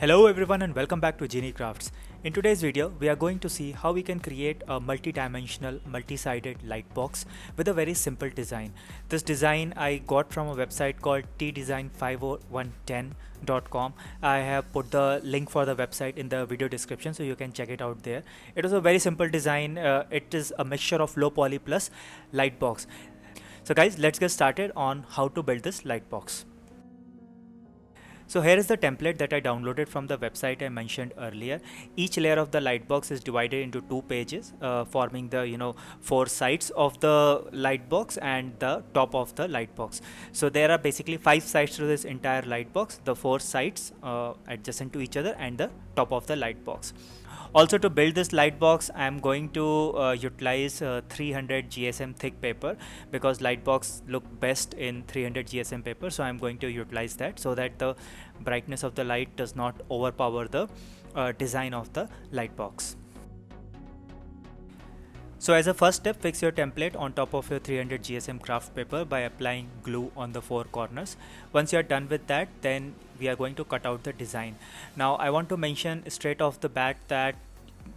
Hello everyone and welcome back to Genie Crafts. In today's video, we are going to see how we can create a multi-dimensional, multi-sided light box with a very simple design. This design I got from a website called tdesign50110.com. I have put the link for the website in the video description so you can check it out there. It was a very simple design. It is a mixture of low poly plus light box. So guys, let's get started on how to build this light box. So here is the template that I downloaded from the website I mentioned earlier. Each layer of the light box is divided into two pages, forming the four sides of the light box and the top of the light box. So there are basically 5 sides to this entire light box, the 4 sides adjacent to each other and the top of the light box. Also, to build this light box, I am going to utilize 300 GSM thick paper because light box look best in 300 GSM paper. So I am going to utilize that so that the brightness of the light does not overpower the design of the light box. So as a first step, fix your template on top of your 300 GSM craft paper by applying glue on the 4 corners. Once you are done with that, then we are going to cut out the design. Now I want to mention straight off the bat that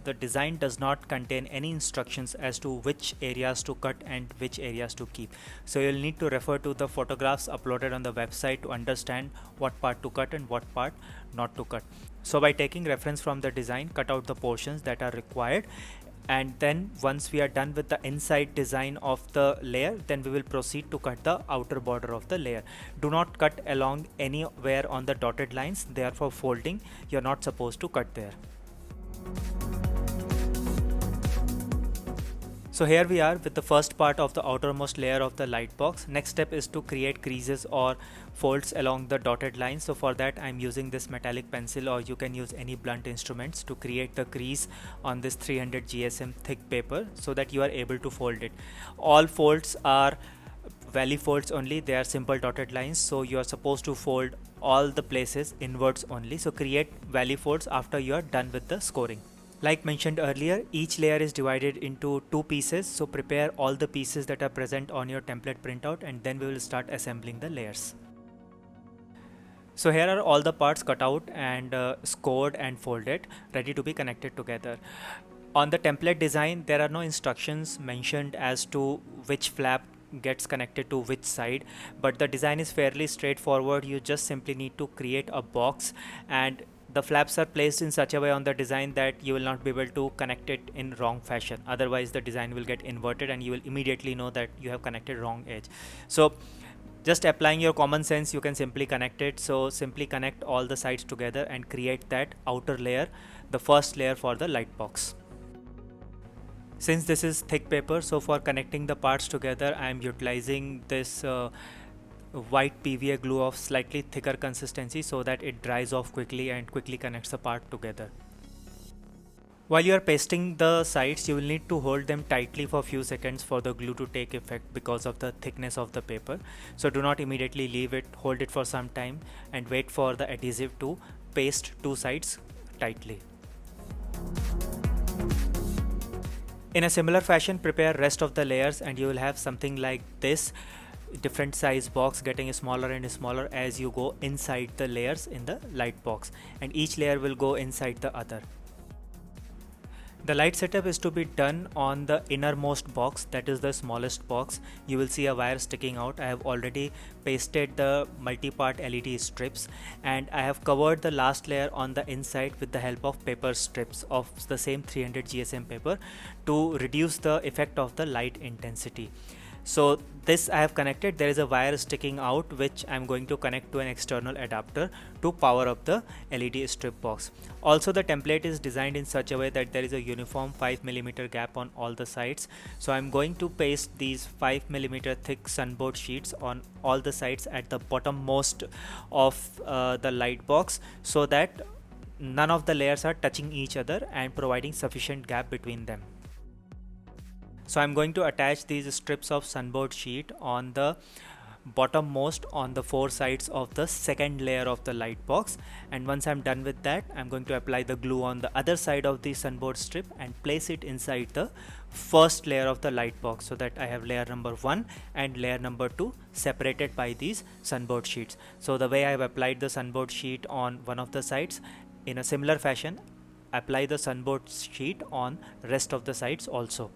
the design does not contain any instructions as to which areas to cut and which areas to keep. So you'll need to refer to the photographs uploaded on the website to understand what part to cut and what part not to cut. So by taking reference from the design, cut out the portions that are required. And then once we are done with the inside design of the layer, then we will proceed to cut the outer border of the layer. Do not cut along anywhere on the dotted lines. They are for folding. You're not supposed to cut there. So here we are with the first part of the outermost layer of the light box. Next step is to create creases or folds along the dotted lines. So for that I'm using this metallic pencil, or you can use any blunt instruments to create the crease on this 300 GSM thick paper so that you are able to fold it. All folds are valley folds only. They are simple dotted lines, so you are supposed to fold all the places inwards only. So create valley folds after you are done with the scoring. Like mentioned earlier, each layer is divided into 2 pieces, so prepare all the pieces that are present on your template printout and then we will start assembling the layers. So here are all the parts cut out and scored and folded, ready to be connected together. On the template design, there are no instructions mentioned as to which flap gets connected to which side, but the design is fairly straightforward. You just simply need to create a box, and the flaps are placed in such a way on the design that you will not be able to connect it in wrong fashion. Otherwise the design will get inverted and you will immediately know that you have connected wrong edge. So just applying your common sense, you can simply connect it. So simply connect all the sides together and create that outer layer, the first layer for the light box. Since this is thick paper, so for connecting the parts together I am utilizing this white PVA glue of slightly thicker consistency so that it dries off quickly and quickly connects the part together. While you are pasting the sides, you will need to hold them tightly for a few seconds for the glue to take effect because of the thickness of the paper. So do not immediately leave it, hold it for some time and wait for the adhesive to paste 2 sides tightly. In a similar fashion, prepare rest of the layers and you will have something like this. Different size box getting smaller and smaller as you go inside the layers in the light box, and each layer will go inside the other. The light setup is to be done on the innermost box, that is the smallest box. You will see a wire sticking out. I have already pasted the multi-part LED strips and I have covered the last layer on the inside with the help of paper strips of the same 300 GSM paper to reduce the effect of the light intensity. So this I have connected. There is a wire sticking out which I am going to connect to an external adapter to power up the LED strip box. Also the template is designed in such a way that there is a uniform 5mm gap on all the sides. So I am going to paste these 5mm thick sunboard sheets on all the sides at the bottommost of the light box so that none of the layers are touching each other and providing sufficient gap between them. So I'm going to attach these strips of sunboard sheet on the bottommost on the 4 sides of the second layer of the light box, and once I'm done with that, I'm going to apply the glue on the other side of the sunboard strip and place it inside the first layer of the light box so that I have layer number 1 and layer number 2 separated by these sunboard sheets. So the way I have applied the sunboard sheet on one of the sides, in a similar fashion, apply the sunboard sheet on rest of the sides also.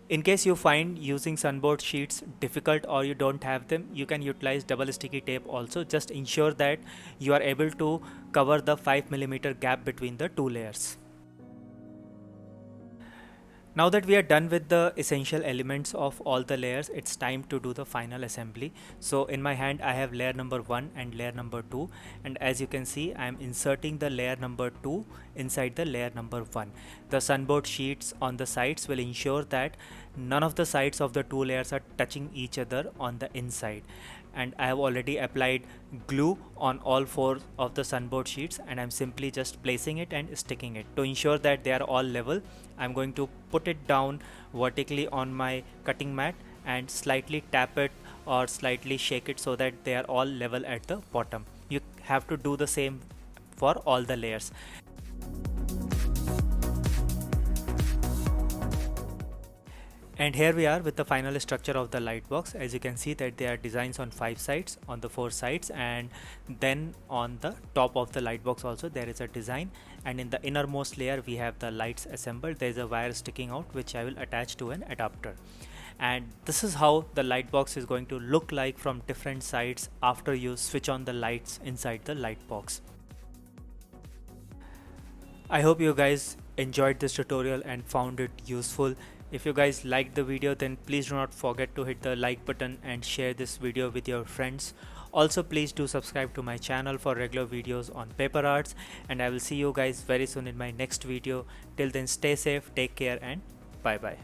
In case you find using sunboard sheets difficult or you don't have them, you can utilize double sticky tape also. Just ensure that you are able to cover the 5 mm gap between the two layers. Now that we are done with the essential elements of all the layers, it's time to do the final assembly. So in my hand I have layer number 1 and layer number 2, and as you can see I am inserting the layer number 2 inside the layer number 1. The sunboard sheets on the sides will ensure that none of the sides of the two layers are touching each other on the inside. And I have already applied glue on all 4 of the sunboard sheets, and I'm simply just placing it and sticking it. To ensure that they are all level, I'm going to put it down vertically on my cutting mat and slightly tap it or slightly shake it so that they are all level at the bottom. You have to do the same for all the layers. And here we are with the final structure of the Lightbox. As you can see that there are designs on 5 sides, on the 4 sides, and then on the top of the Lightbox also there is a design, and in the innermost layer we have the lights assembled. There is a wire sticking out which I will attach to an adapter. And this is how the Lightbox is going to look like from different sides after you switch on the lights inside the Lightbox. I hope you guys enjoyed this tutorial and found it useful. If you guys liked the video, then please do not forget to hit the like button and share this video with your friends. Also, please do subscribe to my channel for regular videos on paper arts, and I will see you guys very soon in my next video. Till then, stay safe, take care, and bye bye.